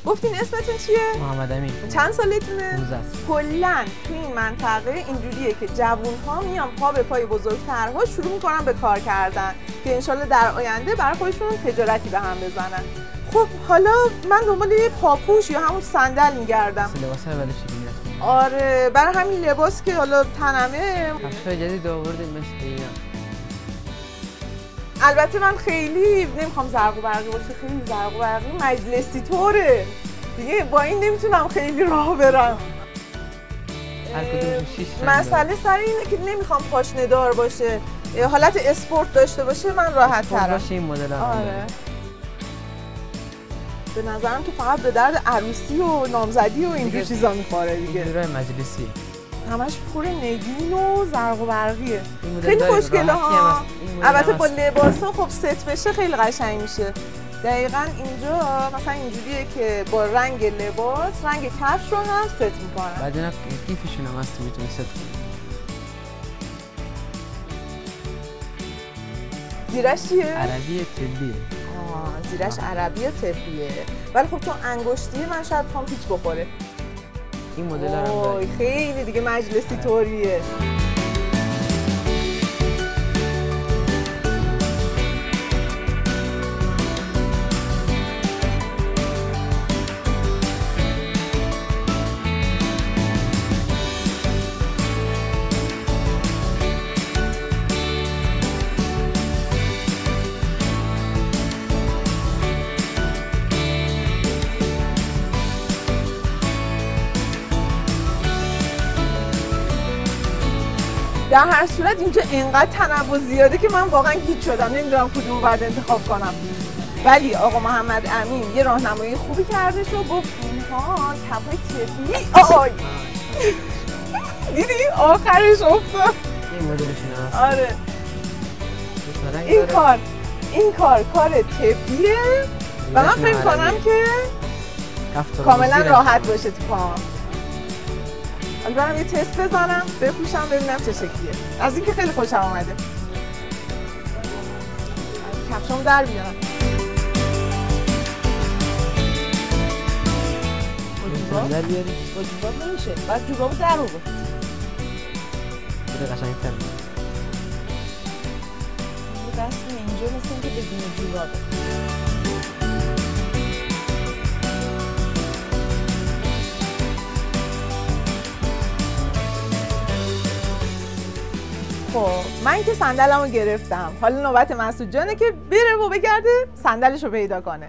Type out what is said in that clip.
گفتین اسمتون چیه؟ محمد امین. چند سالتونه؟ 19. کلاً تو این منطقه اینجوریه که جوون‌ها میان پا به پای بزرگترها شروع میکنن به کار کردن که انشالله در آینده برای خودشون تجارتی به هم بزنن. خب حالا من دنبال یه پاپوش یا همون صندل میگردم. لباس اولش دیگه. آره برای همین لباس که حالا تنمه. کفش جدید آوردیم مثل اینا. البته من خیلی نمیخوام زرق و برقی باشه، خیلی زرق و برقی مجلسی طوره دیگه، با این نمیتونم خیلی راه برم. مسئله سر اینه که نمیخوام پاشنه دار باشه، حالت اسپورت داشته باشه، من راحت ترم باشه این مدل. آره به نظرم که فقط به درد عروسی و نامزدی و اینجور چیزا میخوره دیگه. جورای مجلسی همش پر نگین و زرق و برقیه، خیلی خوشگله ها. البته با لباسا خب ست بشه خیلی قشنگ میشه. دقیقاً اینجا مثلا اینجوریه که با رنگ لباس رنگ کفش رو هم ست میکنن. بعد اینا کیفشون هم هست میتونی ست کنی. زیرش چیه؟ عربی طبیه. زیرش عربی طبیه، ولی خب چون انگشتیه من شاید پام پیچ بخوره. این مدل هم داره. خیلی دیگه مجلسی طوریه. در هر صورت اینجا اینقدر تنوع زیاده که من واقعا گیج شدم، نمیدونم کدوم بعد انتخاب کنم. ولی آقا محمد امین یه راهنمایی خوبی کردش و گفت اینها کفای طبی. آی دیدی آخرش افتاد. این مدلشون هست. آره این کار طبیه و من فکر کنم که کاملا راحت باشه تو پام. حالا برم یه تست بزنم بپوشم ببینم چه شکلیه. از اینکه خیلی خوشم آمده. کفشام در بیارم. در بیاری؟ با جوباب نمیشه، باید جوبابو در رو بود. بده قشنگ تر دست اینجا مثل اینکه بدون جوبابه. خب من که صندلمو گرفتم، حالا نوبت مسعود جانه که بره و بگرده صندلشو پیدا کنه.